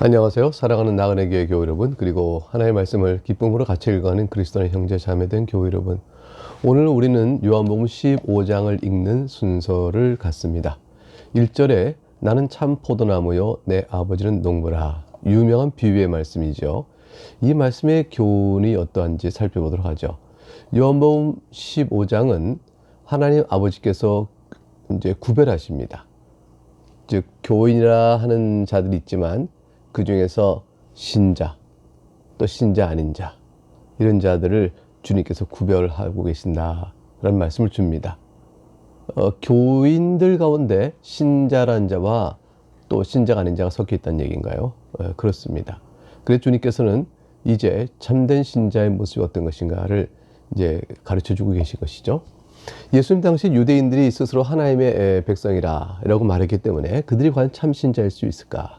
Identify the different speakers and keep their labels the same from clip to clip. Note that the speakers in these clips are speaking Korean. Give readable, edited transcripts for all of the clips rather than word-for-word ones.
Speaker 1: 안녕하세요. 사랑하는 나그네 교회 교회 여러분, 그리고 하나님의 말씀을 기쁨으로 같이 읽어가는 그리스도의 형제 자매된 교회 여러분, 오늘 우리는 요한복음 15장을 읽는 순서를 갖습니다. 1절에 나는 참 포도나무요 내 아버지는 농부라, 유명한 비유의 말씀이죠. 이 말씀의 교훈이 어떠한지 살펴보도록 하죠. 요한복음 15장은 하나님 아버지께서 이제 구별하십니다. 즉 교인이라 하는 자들이 있지만 그 중에서 신자, 또 신자 아닌 자, 이런 자들을 주님께서 구별하고 계신다라는 말씀을 줍니다. 교인들 가운데 신자라는 자와 또 신자가 아닌 자가 섞여 있다는 얘기인가요? 그렇습니다. 그래서 주님께서는 이제 참된 신자의 모습이 어떤 것인가를 이제 가르쳐 주고 계신 것이죠. 예수님 당시 유대인들이 스스로 하나님의 백성이라고 말했기 때문에 그들이 과연 참 신자일 수 있을까?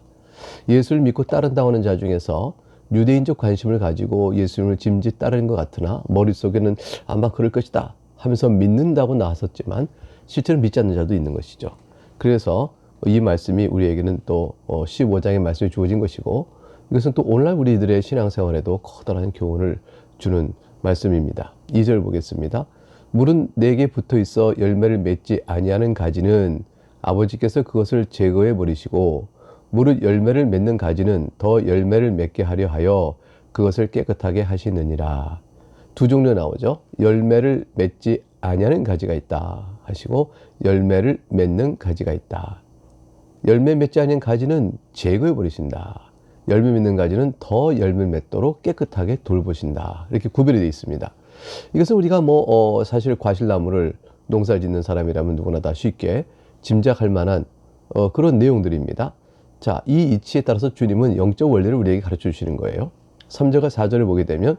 Speaker 1: 예수를 믿고 따른다고 하는 자 중에서 유대인적 관심을 가지고 예수님을 짐짓 따르는 것 같으나 머릿속에는 아마 그럴 것이다 하면서 믿는다고 나섰지만 실제로 믿지 않는 자도 있는 것이죠. 그래서 이 말씀이 우리에게는 또 15장의 말씀이 주어진 것이고, 이것은 또 오늘날 우리들의 신앙생활에도 커다란 교훈을 주는 말씀입니다. 2절 보겠습니다. 물은 내게 붙어 있어 열매를 맺지 아니하는 가지는 아버지께서 그것을 제거해 버리시고, 무릇 열매를 맺는 가지는 더 열매를 맺게 하려 하여 그것을 깨끗하게 하시느니라. 두 종류 나오죠. 열매를 맺지 아니하는 가지가 있다 하시고, 열매를 맺는 가지가 있다. 열매 맺지 아니하는 가지는 제거해 버리신다. 열매 맺는 가지는 더 열매 맺도록 깨끗하게 돌보신다. 이렇게 구별이 되어 있습니다. 이것은 우리가 사실 과실나무를 농사 짓는 사람이라면 누구나 다 쉽게 짐작할 만한 그런 내용들입니다. 자, 이 이치에 따라서 주님은 영적 원리를 우리에게 가르쳐 주시는 거예요. 3절과 4절을 보게 되면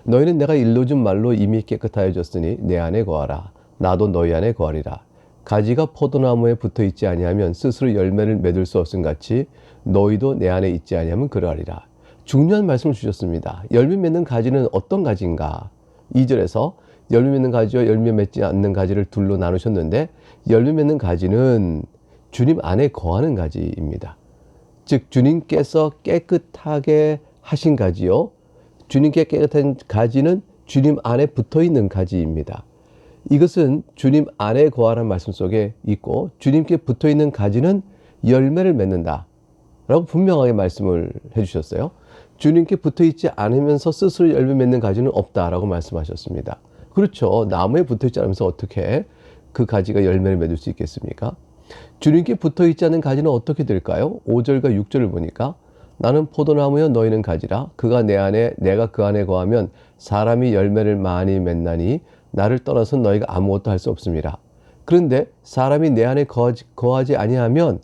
Speaker 1: 너희는 내가 일러준 말로 이미 깨끗하여졌으니 내 안에 거하라. 나도 너희 안에 거하리라. 가지가 포도나무에 붙어 있지 아니하면 스스로 열매를 맺을 수 없음 같이 너희도 내 안에 있지 아니하면 그러하리라. 중요한 말씀을 주셨습니다. 열매 맺는 가지는 어떤 가지인가? 2절에서 열매 맺는 가지와 열매 맺지 않는 가지를 둘로 나누셨는데, 열매 맺는 가지는 주님 안에 거하는 가지입니다. 즉 주님께서 깨끗하게 하신 가지요, 주님께 깨끗한 가지는 주님 안에 붙어있는 가지입니다. 이것은 주님 안에 거하라는 말씀 속에 있고, 주님께 붙어있는 가지는 열매를 맺는다 라고 분명하게 말씀을 해주셨어요. 주님께 붙어있지 않으면서 스스로 열매 맺는 가지는 없다라고 말씀하셨습니다. 그렇죠. 나무에 붙어있지 않으면서 어떻게 그 가지가 열매를 맺을 수 있겠습니까? 주님께 붙어있지 않은 가지는 어떻게 될까요? 5절과 6절을 보니까 나는 포도나무여 너희는 가지라. 그가 내 안에 내가 그 안에 거하면 사람이 열매를 많이 맺나니 나를 떠나서 너희가 아무것도 할 수 없습니다. 그런데 사람이 내 안에 거하지 아니하면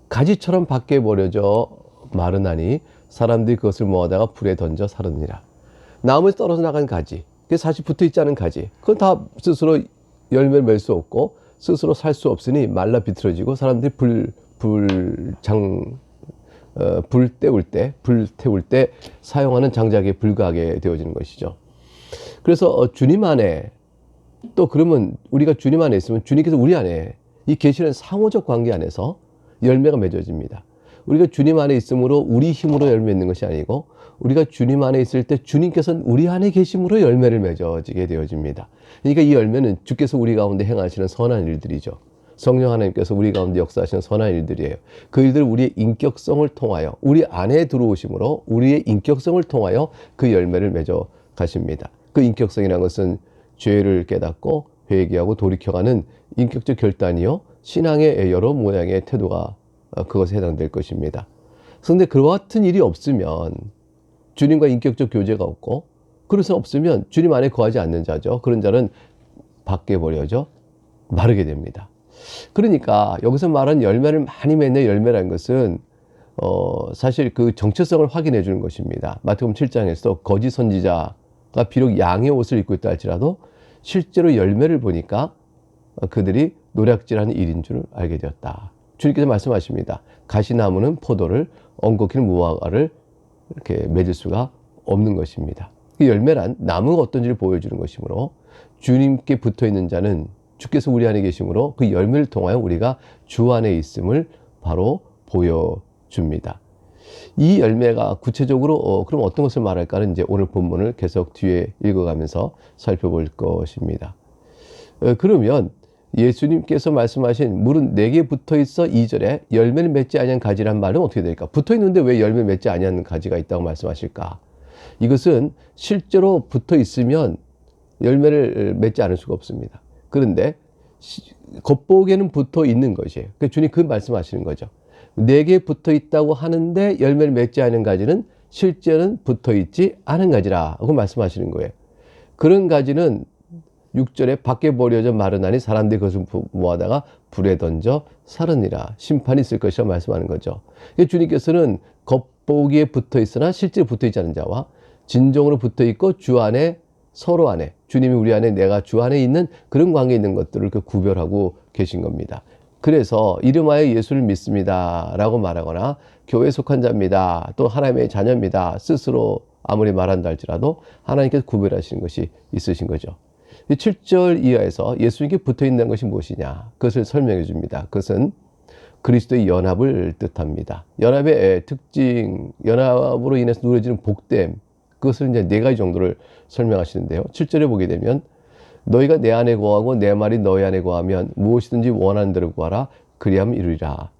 Speaker 1: 가지처럼 밖에 버려져 마르나니 사람들이 그것을 모아다가 불에 던져 사르느니라. 나무에 떨어져 나간 가지, 사실 붙어있지 않은 가지, 그건 다 스스로 열매를 맺을 수 없고 스스로 살 수 없으니 말라 비틀어지고 사람들이 불 태울 때 사용하는 장작에 불과하게 되어지는 것이죠. 그래서 주님 안에, 또 그러면 우리가 주님 안에 있으면 주님께서 우리 안에, 이 계시는 상호적 관계 안에서 열매가 맺어집니다. 우리가 주님 안에 있으므로 우리 힘으로 열매 맺는 것이 아니고, 우리가 주님 안에 있을 때 주님께서는 우리 안에 계심으로 열매를 맺어지게 되어집니다. 그러니까 이 열매는 주께서 우리 가운데 행하시는 선한 일들이죠. 성령 하나님께서 우리 가운데 역사하시는 선한 일들이에요. 그 일들을 우리의 인격성을 통하여, 우리 안에 들어오심으로 우리의 인격성을 통하여 그 열매를 맺어 가십니다. 그 인격성이라는 것은 죄를 깨닫고 회개하고 돌이켜가는 인격적 결단이요, 신앙의 여러 모양의 태도가 그것에 해당될 것입니다. 그런데 그와 같은 일이 없으면, 주님과 인격적 교제가 없고, 그래서 없으면 주님 안에 거하지 않는 자죠. 그런 자는 밖에 버려져 마르게 됩니다. 그러니까 여기서 말하는 열매를 많이 맺는 열매라는 것은 사실 그 정체성을 확인해 주는 것입니다. 마태복음 7장에서 거짓 선지자가 비록 양의 옷을 입고 있다 할지라도 실제로 열매를 보니까 그들이 노략질하는 일인 줄 알게 되었다. 주님께서 말씀하십니다. 가시나무는 포도를, 엉겅퀴는 무화과를 이렇게 맺을 수가 없는 것입니다. 그 열매란 나무가 어떤지를 보여주는 것이므로, 주님께 붙어있는 자는 주께서 우리 안에 계심으로 그 열매를 통하여 우리가 주 안에 있음을 바로 보여줍니다. 이 열매가 구체적으로 그럼 어떤 것을 말할까는 이제 오늘 본문을 계속 뒤에 읽어가면서 살펴볼 것입니다. 그러면 예수님께서 말씀하신 물은 내게 붙어 있어 2절에 열매를 맺지 아니한 가지란 말은 어떻게 될까? 붙어 있는데 왜 열매 맺지 아니한 가지가 있다고 말씀하실까? 이것은 실제로 붙어 있으면 열매를 맺지 않을 수가 없습니다. 그런데 겉보기에는 붙어 있는 것이에요. 그러니까 주님 그 말씀하시는 거죠. 내게 붙어 있다고 하는데 열매를 맺지 않은 가지는 실제는 붙어 있지 않은 가지라고 말씀하시는 거예요. 그런 가지는 6절에 밖에 버려져 마르나니 사람들이 그것을 모아다가 불에 던져 살으니라. 심판이 있을 것이라 말씀하는 거죠. 주님께서는 겉보기에 붙어 있으나 실제로 붙어 있지 않은 자와 진정으로 붙어 있고 주 안에 서로 안에 주님이 우리 안에 내가 주 안에 있는 그런 관계에 있는 것들을 구별하고 계신 겁니다. 그래서 이름하여 예수를 믿습니다 라고 말하거나 교회에 속한 자입니다, 또 하나님의 자녀입니다 스스로 아무리 말한다 할지라도 하나님께서 구별하시는 것이 있으신 거죠. 7절 이하에서 예수님께 붙어있는 것이 무엇이냐, 그것을 설명해 줍니다. 그것은 그리스도의 연합을 뜻합니다. 연합의 특징, 연합으로 인해서 누려지는 복됨, 그것을 이제 4가지 정도를 설명하시는데요. 7절에 보게 되면 너희가 내 안에 거하고 내 말이 너희 안에 거하면 무엇이든지 원하는 대로 구하라 그리하면 이루리라.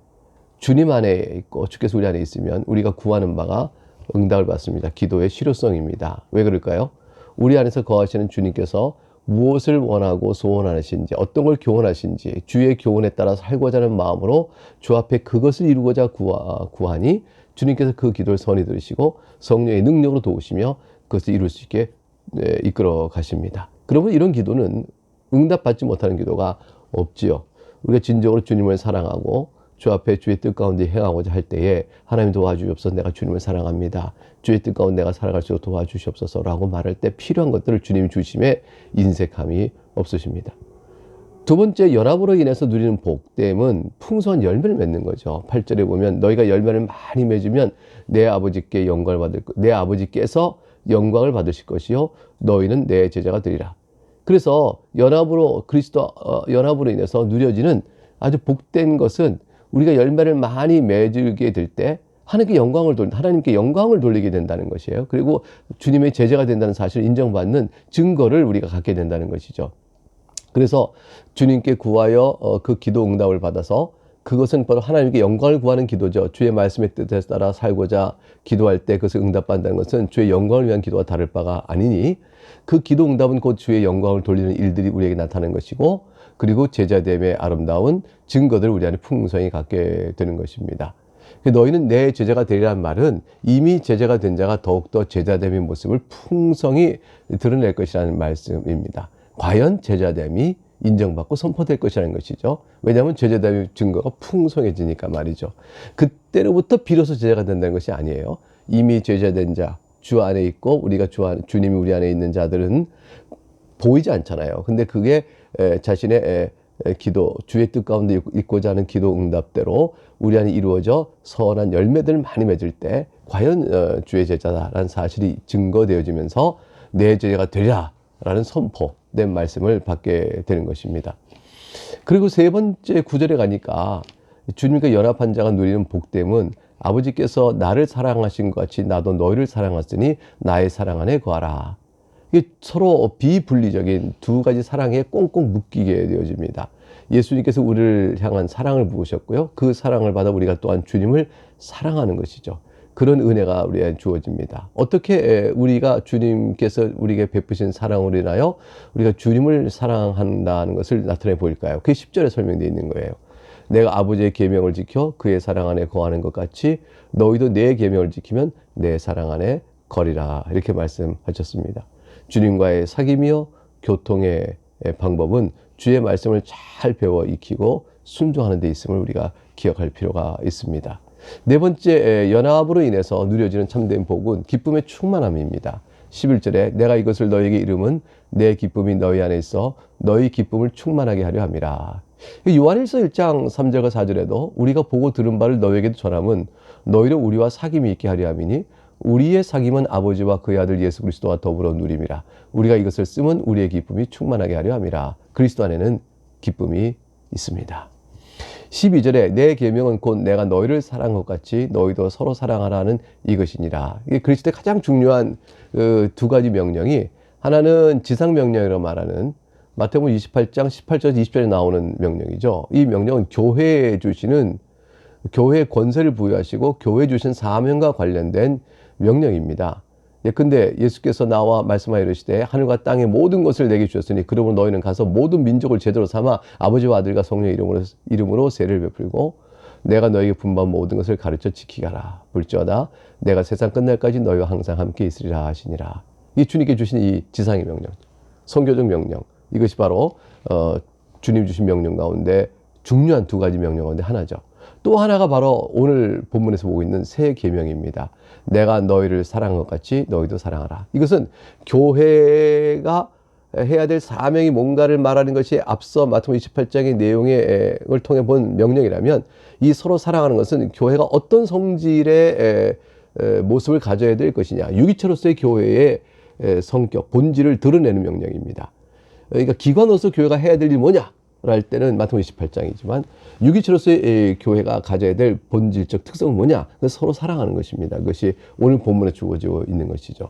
Speaker 1: 주님 안에 있고 주께서 우리 안에 있으면 우리가 구하는 바가 응답을 받습니다. 기도의 실효성입니다. 왜 그럴까요? 우리 안에서 거하시는 주님께서 무엇을 원하고 소원하시는지, 어떤 걸 교훈하시는지 주의 교훈에 따라 살고자 하는 마음으로 주 앞에 그것을 이루고자 구하니 주님께서 그 기도를 선히 들으시고 성령의 능력으로 도우시며 그것을 이룰 수 있게 이끌어 가십니다. 그러면 이런 기도는 응답받지 못하는 기도가 없지요. 우리가 진정으로 주님을 사랑하고 주 앞에 주의 뜻 가운데 행하고자 할 때에 하나님 도와주옵소서, 내가 주님을 사랑합니다, 주의 뜻 가운데 내가 살아갈 수 있도록 도와주시옵소서라고 말할 때 필요한 것들을 주님이 주심에 인색함이 없으십니다. 두 번째, 연합으로 인해서 누리는 복됨은 풍성한 열매를 맺는 거죠. 8절에 보면 너희가 열매를 많이 맺으면 내 아버지께 영광을 받을 내 아버지께서 영광을 받으실 것이요 너희는 내 제자가 되리라. 그래서 연합으로 연합으로 인해서 누려지는 아주 복된 것은 우리가 열매를 많이 맺게 될 때 하나님께 영광을 돌리게 된다는 것이에요. 그리고 주님의 제자가 된다는 사실을 인정받는 증거를 우리가 갖게 된다는 것이죠. 그래서 주님께 구하여 그 기도 응답을 받아서 그것은 바로 하나님께 영광을 구하는 기도죠. 주의 말씀의 뜻에 따라 살고자 기도할 때 그것을 응답받는다는 것은 주의 영광을 위한 기도와 다를 바가 아니니 그 기도 응답은 곧 주의 영광을 돌리는 일들이 우리에게 나타나는 것이고, 그리고 제자됨의 아름다운 증거들을 우리 안에 풍성히 갖게 되는 것입니다. 너희는 내 제자가 되리라는 말은 이미 제자가 된 자가 더욱더 제자됨의 모습을 풍성히 드러낼 것이라는 말씀입니다. 과연 제자됨이 인정받고 선포될 것이라는 것이죠. 왜냐하면 제자됨의 증거가 풍성해지니까 말이죠. 그때로부터 비로소 제자가 된다는 것이 아니에요. 이미 제자된 자, 주 안에 있고 우리가 주님이 우리 안에 있는 자들은 보이지 않잖아요. 근데 그게 자신의 기도, 주의 뜻 가운데 있고자 하는 기도 응답대로 우리 안에 이루어져 선한 열매들을 많이 맺을 때 과연 주의 제자다라는 사실이 증거되어지면서 내 제자가 되리라 라는 선포된 말씀을 받게 되는 것입니다. 그리고 세 번째 9절에 가니까 주님과 연합한 자가 누리는 복됨은 아버지께서 나를 사랑하신 것 같이 나도 너희를 사랑하였으니 나의 사랑 안에 거하라. 이게 서로 비분리적인 두 가지 사랑에 꽁꽁 묶이게 되어집니다. 예수님께서 우리를 향한 사랑을 부으셨고요, 그 사랑을 받아 우리가 또한 주님을 사랑하는 것이죠. 그런 은혜가 우리에게 주어집니다. 어떻게 우리가 주님께서 우리에게 베푸신 사랑으로 인하여 우리가 주님을 사랑한다는 것을 나타내 보일까요? 그게 10절에 설명되어 있는 거예요. 내가 아버지의 계명을 지켜 그의 사랑 안에 거하는 것 같이 너희도 내 계명을 지키면 내 사랑 안에 거리라, 이렇게 말씀하셨습니다. 주님과의 사귐이요 교통의 방법은 주의 말씀을 잘 배워 익히고 순종하는 데 있음을 우리가 기억할 필요가 있습니다. 네 번째, 연합으로 인해서 누려지는 참된 복은 기쁨의 충만함입니다. 11절에 내가 이것을 너희에게 이름은 내 기쁨이 너희 안에 있어 너희 기쁨을 충만하게 하려 함이라. 요한일서 1장 3절과 4절에도 우리가 보고 들은 바를 너희에게도 전함은 너희로 우리와 사귐이 있게 하려 함이니 우리의 사귐은 아버지와 그의 아들 예수 그리스도와 더불어 누림이라. 우리가 이것을 쓰면 우리의 기쁨이 충만하게 하려 함이라. 그리스도 안에는 기쁨이 있습니다. 12절에 내 계명은 곧 내가 너희를 사랑한 것 같이 너희도 서로 사랑하라는 이것이니라. 이게 그리스도의 가장 중요한 두 가지 명령이, 하나는 지상명령이라고 말하는 마태복음 28장 18절 20절에 나오는 명령이죠. 이 명령은 교회에 주시는, 교회에 권세를 부여하시고 교회에 주신 사명과 관련된 명령입니다. 근데 예수께서 나와 말씀하여 이르시되 하늘과 땅의 모든 것을 내게 주셨으니 그러므로 너희는 가서 모든 민족을 제대로 삼아 아버지와 아들과 성령의 이름으로 세례를 베풀고 내가 너희에게 분부한 모든 것을 가르쳐 지키가라. 볼지어다 내가 세상 끝날까지 너희와 항상 함께 있으리라 하시니라. 이 주님께 주신 이 지상의 명령, 선교적 명령, 이것이 바로 주님 주신 명령 가운데 중요한 두 가지 명령 가운데 하나죠. 또 하나가 바로 오늘 본문에서 보고 있는 새 계명입니다. 내가 너희를 사랑한 것 같이 너희도 사랑하라. 이것은 교회가 해야 될 사명이 뭔가를 말하는 것이 앞서 마태복음 28장의 내용을 통해 본 명령이라면, 이 서로 사랑하는 것은 교회가 어떤 성질의 모습을 가져야 될 것이냐, 유기체로서의 교회의 성격, 본질을 드러내는 명령입니다. 그러니까 기관으로서 교회가 해야 될 일이 뭐냐 할 때는 마태복음 28장이지만 유기체로서의 교회가 가져야 될 본질적 특성은 뭐냐? 서로 사랑하는 것입니다. 그것이 오늘 본문에 주어지고 있는 것이죠.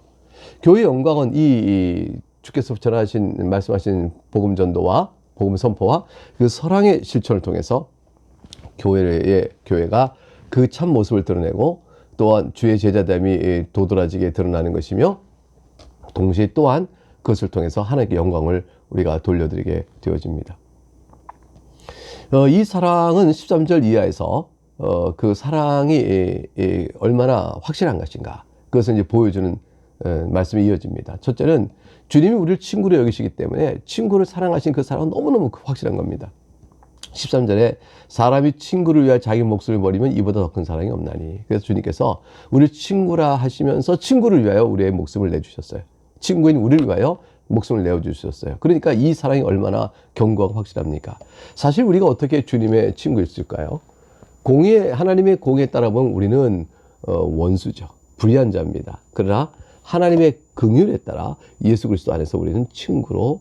Speaker 1: 교회의 영광은 이 주께서 전하신, 말씀하신 복음 전도와 복음 선포와 그 사랑의 실천을 통해서 교회가 그 참 모습을 드러내고 또한 주의 제자됨이 도드라지게 드러나는 것이며, 동시에 또한 그것을 통해서 하나님께 영광을 우리가 돌려드리게 되어집니다. 이 사랑은 13절 이하에서 그 사랑이 얼마나 확실한 것인가, 그것을 이제 보여주는 말씀이 이어집니다. 첫째는 주님이 우리를 친구로 여기시기 때문에 친구를 사랑하신 그 사랑은 너무너무 확실한 겁니다. 13절에 사람이 친구를 위하여 자기 목숨을 버리면 이보다 더 큰 사랑이 없나니. 그래서 주님께서 우리를 친구라 하시면서 친구를 위하여 우리의 목숨을 내주셨어요. 친구인 우리를 위하여 목숨을 내어주셨어요. 그러니까 이 사랑이 얼마나 견고하고 확실합니까? 사실 우리가 어떻게 주님의 친구였을까요? 하나님의 공의에 따라 보면 우리는 원수죠. 불의한 자입니다. 그러나 하나님의 긍휼에 따라 예수 그리스도 안에서 우리는 친구로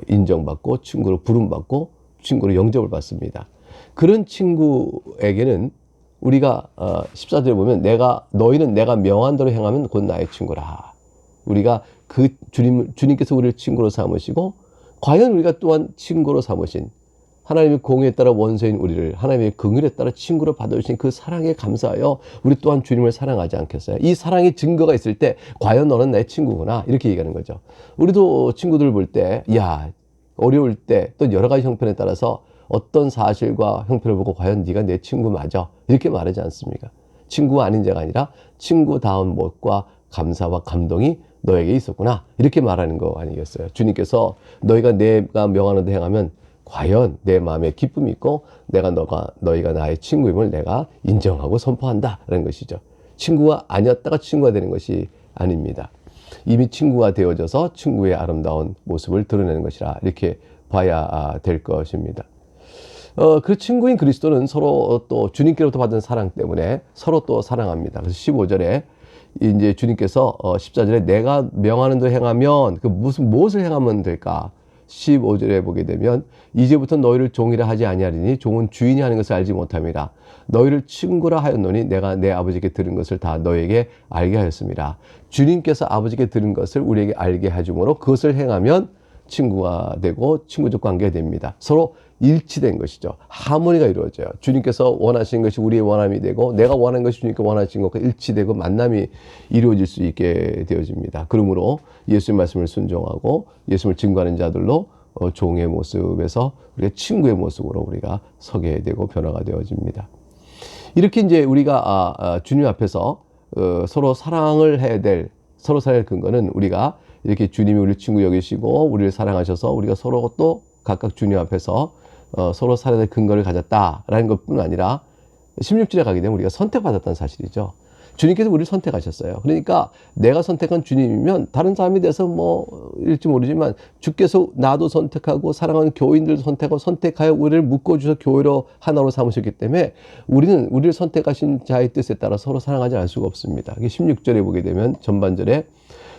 Speaker 1: 인정받고 친구로 부름받고 친구로 영접을 받습니다. 그런 친구에게는 우리가 14절에 보면 너희는 내가 명한 대로 행하면 곧 나의 친구라. 우리가 그 주님께서 우리를 친구로 삼으시고, 과연 우리가 또한 친구로 삼으신 하나님의 공의에 따라 원수인 우리를 하나님의 긍휼에 따라 친구로 받아주신 그 사랑에 감사하여 우리 또한 주님을 사랑하지 않겠어요? 이 사랑의 증거가 있을 때 과연 너는 내 친구구나, 이렇게 얘기하는 거죠. 우리도 친구들 볼 때, 어려울 때 또 여러 가지 형편에 따라서 어떤 사실과 형편을 보고 과연 네가 내 친구 맞아, 이렇게 말하지 않습니까? 친구가 아닌 자가 아니라 친구다운 못과 감사와 감동이 너에게 있었구나, 이렇게 말하는 거 아니겠어요? 주님께서 내가 명하는 대 행하면 과연 내 마음에 기쁨이 있고 너희가 나의 친구임을 내가 인정하고 선포한다 라는 것이죠. 친구가 아니었다가 친구가 되는 것이 아닙니다. 이미 친구가 되어져서 친구의 아름다운 모습을 드러내는 것이라, 이렇게 봐야 될 것입니다. 그 친구인 그리스도는 서로 또 주님께로부터 받은 사랑 때문에 서로 또 사랑합니다. 그래서 15절에 이제 주님께서 14절에 내가 명하는 대로 행하면 무엇을 행하면 될까? 15절에 보게 되면 이제부터 너희를 종이라 하지 아니하리니 종은 주인이 하는 것을 알지 못함이라. 너희를 친구라 하였노니 내가 내 아버지께 들은 것을 다 너희에게 알게 하였습니다. 주님께서 아버지께 들은 것을 우리에게 알게 해주므로 그것을 행하면 친구가 되고 친구적 관계가 됩니다. 서로 일치된 것이죠. 하모니가 이루어져요. 주님께서 원하시는 것이 우리의 원함이 되고 내가 원하는 것이 주님께 원하시는 것과 일치되고 만남이 이루어질 수 있게 되어집니다. 그러므로 예수의 말씀을 순종하고 예수를 증거하는 자들로 종의 모습에서 우리가 친구의 모습으로 우리가 서게 되고 변화가 되어집니다. 이렇게 이제 우리가 주님 앞에서 서로 사랑을 해야 될, 서로 사랑할 근거는 우리가 이렇게 주님이 우리를 친구 여기시고 우리를 사랑하셔서 우리가 서로 또 각각 주님 앞에서 서로 살아야 될 근거를 가졌다라는 것뿐 아니라 16절에 가게 되면 우리가 선택받았다는 사실이죠. 주님께서 우리를 선택하셨어요. 그러니까 내가 선택한 주님이면 다른 사람에 대해서 일지 모르지만 주께서 나도 선택하고 사랑하는 교인들도 선택하고 선택하여 우리를 묶어주셔서 교회로 하나로 삼으셨기 때문에 우리는 우리를 선택하신 자의 뜻에 따라 서로 사랑하지 않을 수가 없습니다. 16절에 보게 되면 전반절에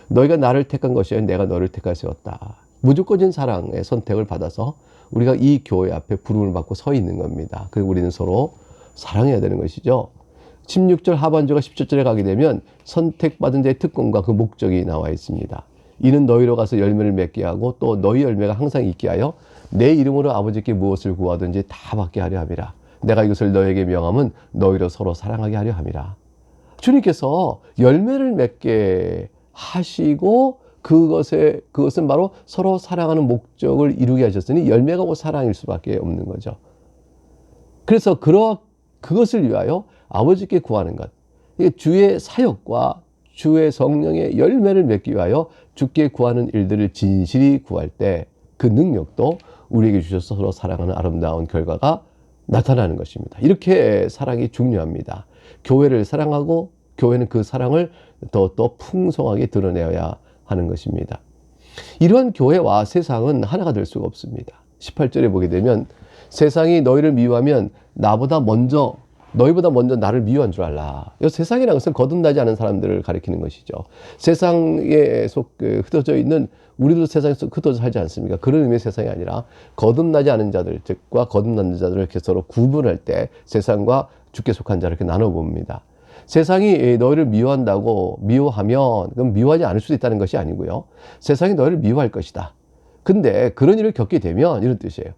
Speaker 1: 너희가 나를 택한 것이 아니라 내가 너를 택하였다. 무조건적인 사랑의 선택을 받아서 우리가 이 교회 앞에 부름을 받고 서 있는 겁니다. 그리고 우리는 서로 사랑해야 되는 것이죠. 16절 하반절과 17절에 가게 되면 선택받은 자의 특권과 그 목적이 나와 있습니다. 이는 너희로 가서 열매를 맺게 하고 또 너희 열매가 항상 있게 하여 내 이름으로 아버지께 무엇을 구하든지 다 받게 하려 함이라. 내가 이것을 너희에게 명함은 너희로 서로 사랑하게 하려 함이라. 주님께서 열매를 맺게 하시고 그것은 바로 서로 사랑하는 목적을 이루게 하셨으니 열매가 곧 사랑일 수밖에 없는 거죠. 그래서 그것을 위하여 아버지께 구하는 것, 주의 사역과 주의 성령의 열매를 맺기 위하여 주께 구하는 일들을 진실히 구할 때 그 능력도 우리에게 주셔서 서로 사랑하는 아름다운 결과가 나타나는 것입니다. 이렇게 사랑이 중요합니다. 교회를 사랑하고 교회는 그 사랑을 더 풍성하게 드러내어야 하는 것입니다. 이러한 교회와 세상은 하나가 될 수가 없습니다. 18절에 보게 되면 세상이 너희를 미워하면 너희보다 먼저 나를 미워한 줄 알라. 세상이라는 것은 거듭나지 않은 사람들을 가리키는 것이죠. 세상에 흩어져 있는 우리도 세상에서 흩어져 살지 않습니까? 그런 의미의 세상이 아니라 거듭나지 않은 자들, 즉과 거듭난 자들을 이렇게 서로 구분할 때 세상과 주께 속한 자를 이렇게 나눠봅니다. 세상이 너희를 미워하면 그럼 미워하지 않을 수도 있다는 것이 아니고요. 세상이 너희를 미워할 것이다. 근데 그런 일을 겪게 되면 이런 뜻이에요.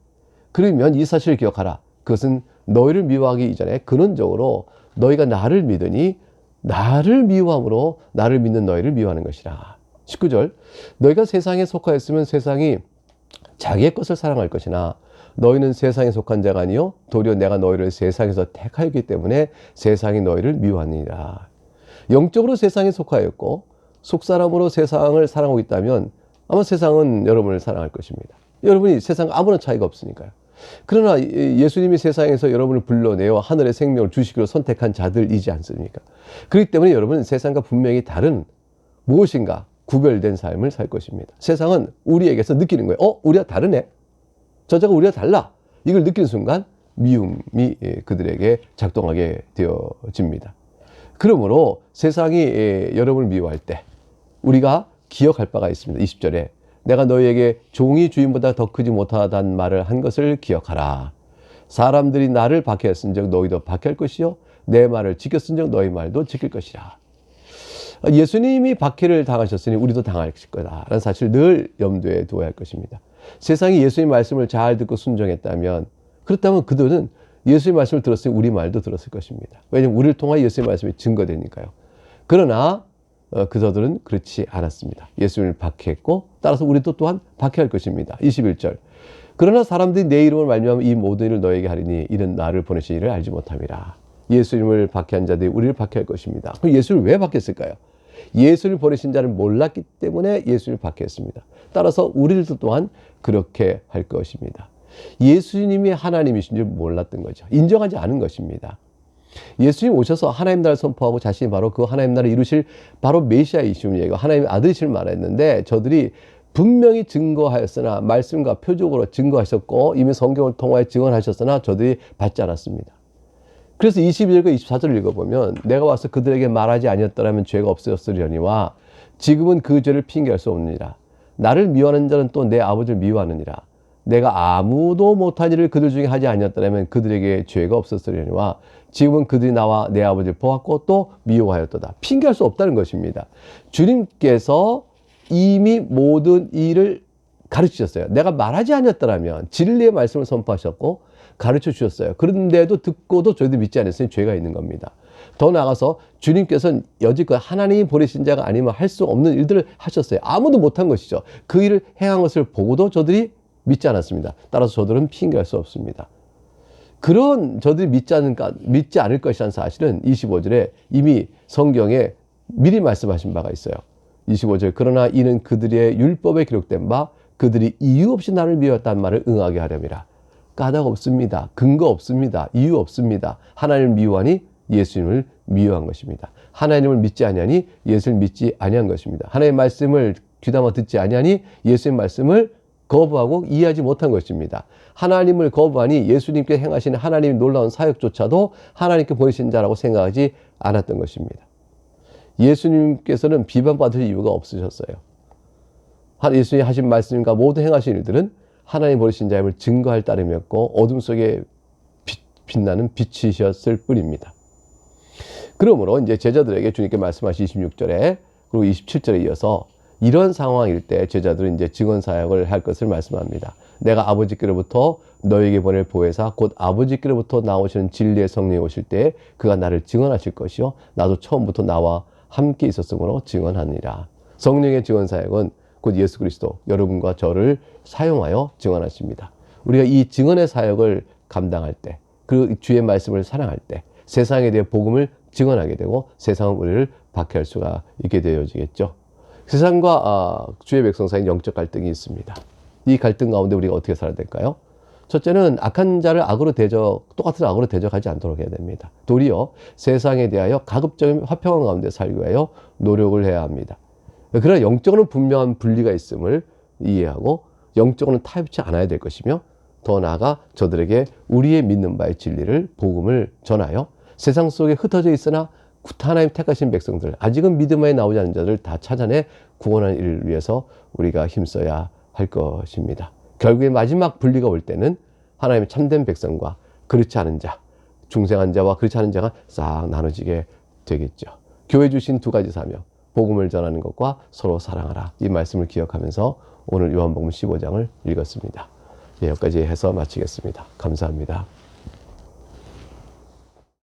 Speaker 1: 그러면 이 사실을 기억하라. 그것은 너희를 미워하기 이전에 근원적으로 너희가 나를 믿으니 나를 미워함으로 나를 믿는 너희를 미워하는 것이라. 19절 너희가 세상에 속하였으면 세상이 자기의 것을 사랑할 것이나 너희는 세상에 속한 자가 아니요 도리어 내가 너희를 세상에서 택하였기 때문에 세상이 너희를 미워하느니라. 영적으로 세상에 속하였고 속사람으로 세상을 사랑하고 있다면 아마 세상은 여러분을 사랑할 것입니다. 여러분이 세상과 아무런 차이가 없으니까요. 그러나 예수님이 세상에서 여러분을 불러내어 하늘의 생명을 주시기로 선택한 자들이지 않습니까? 그렇기 때문에 여러분은 세상과 분명히 다른 무엇인가 구별된 삶을 살 것입니다. 세상은 우리에게서 느끼는 거예요. 우리가 다르네. 저자가 우리가 달라. 이걸 느끼는 순간 미움이 그들에게 작동하게 되어집니다. 그러므로 세상이 여러분을 미워할 때 우리가 기억할 바가 있습니다. 20절에 내가 너희에게 종이 주인보다 더 크지 못하다는 말을 한 것을 기억하라. 사람들이 나를 박해했은즉 너희도 박해할 것이요 내 말을 지켰은즉 너희 말도 지킬 것이라. 예수님이 박해를 당하셨으니 우리도 당할 거다라는 사실을 늘 염두에 두어야 할 것입니다. 세상이 예수님 말씀을 잘 듣고 순종했다면 그렇다면 그들은 예수님 말씀을 들었으니 우리 말도 들었을 것입니다. 왜냐하면 우리를 통하여 예수님 말씀이 증거되니까요. 그러나 그들은 그렇지 않았습니다. 예수님을 박해했고 따라서 우리도 또한 박해할 것입니다. 21절 그러나 사람들이 내 이름을 말미암아 이 모든 일을 너에게 하리니 이는 나를 보내신 이를 알지 못함이라. 예수님을 박해한 자들이 우리를 박해할 것입니다. 그럼 예수를 왜 박했을까요? 예수를 보내신 자를 몰랐기 때문에 예수를 박해했습니다. 따라서 우리들도 또한 그렇게 할 것입니다. 예수님이 하나님이신 줄 몰랐던 거죠. 인정하지 않은 것입니다. 예수님 오셔서 하나님 나라를 선포하고 자신이 바로 그 하나님 나라를 이루실 바로 메시아이심을 얘기하고 하나님의 아들이심을 말했는데 저들이 분명히 증거하였으나 말씀과 표적으로 증거하셨고 이미 성경을 통하여 증언하셨으나 저들이 받지 않았습니다. 그래서 22절과 24절을 읽어보면 내가 와서 그들에게 말하지 아니었더라면 죄가 없어졌으려니와 지금은 그 죄를 핑계할 수 없느니라. 나를 미워하는 자는 또 내 아버지를 미워하느니라. 내가 아무도 못한 일을 그들 중에 하지 아니었더라면 그들에게 죄가 없었으려니와 지금은 그들이 나와 내 아버지를 보았고 또 미워하였도다. 핑계할 수 없다는 것입니다. 주님께서 이미 모든 일을 가르치셨어요. 내가 말하지 아니었더라면 진리의 말씀을 선포하셨고 가르쳐 주셨어요. 그런데도 듣고도 저희들 믿지 않았으니 죄가 있는 겁니다. 더 나아가서 주님께서는 여지껏 하나님이 보내신 자가 아니면 할 수 없는 일들을 하셨어요. 아무도 못한 것이죠. 그 일을 행한 것을 보고도 저들이 믿지 않았습니다. 따라서 저들은 핑계할 수 없습니다. 그런 저들이 믿지 않을 것이라는 사실은 25절에 이미 성경에 미리 말씀하신 바가 있어요. 25절 그러나 이는 그들의 율법에 기록된 바 그들이 이유 없이 나를 미워했다는 말을 응하게 하렵니다. 까닭 없습니다. 근거 없습니다. 이유 없습니다. 하나님을 미워하니 예수님을 미워한 것입니다. 하나님을 믿지 아니하니 예수를 믿지 아니한 것입니다. 하나님의 말씀을 귀담아 듣지 아니하니 예수의 말씀을 거부하고 이해하지 못한 것입니다. 하나님을 거부하니 예수님께 행하시는 하나님의 놀라운 사역조차도 하나님께 보내신 자라고 생각하지 않았던 것입니다. 예수님께서는 비판받을 이유가 없으셨어요. 예수님이 하신 말씀과 모든 행하신 일들은 하나님 보내신 자임을 증거할 따름이었고 어둠 속에 빛나는 빛이셨을 뿐입니다. 그러므로 이제 제자들에게 주님께 말씀하신 26절에 그리고 27절에 이어서 이런 상황일 때 제자들은 이제 증언 사역을 할 것을 말씀합니다. 내가 아버지께로부터 너에게 보낼 보혜사 곧 아버지께로부터 나오시는 진리의 성령이 오실 때 그가 나를 증언하실 것이요 나도 처음부터 나와 함께 있었으므로 증언하니라. 성령의 증언 사역은 곧 예수 그리스도 여러분과 저를 사용하여 증언하십니다. 우리가 이 증언의 사역을 감당할 때 그 주의 말씀을 사랑할 때 세상에 대해 복음을 증언하게 되고 세상은 우리를 박해할 수가 있게 되어지겠죠. 세상과 주의 백성 사이에 영적 갈등이 있습니다. 이 갈등 가운데 우리가 어떻게 살아야 될까요? 첫째는 악한 자를 똑같은 악으로 대적하지 않도록 해야 됩니다. 도리어 세상에 대하여 가급적인 화평한 가운데 살기 위하여 노력을 해야 합니다. 그러나 영적으로는 분명한 분리가 있음을 이해하고 영적으로는 타협치 않아야 될 것이며 더 나아가 저들에게 우리의 믿는 바의 진리를 복음을 전하여 세상 속에 흩어져 있으나 하나님 택하신 백성들 아직은 믿음에 나오지 않는 자들을 다 찾아내 구원하는 일을 위해서 우리가 힘써야 할 것입니다. 결국에 마지막 분리가 올 때는 하나님의 참된 백성과 그렇지 않은 자, 중생한 자와 그렇지 않은 자가 싹 나눠지게 되겠죠. 교회 주신 두 가지 사명, 복음을 전하는 것과 서로 사랑하라. 이 말씀을 기억하면서 오늘 요한복음 15장을 읽었습니다. 여기까지 해서 마치겠습니다. 감사합니다.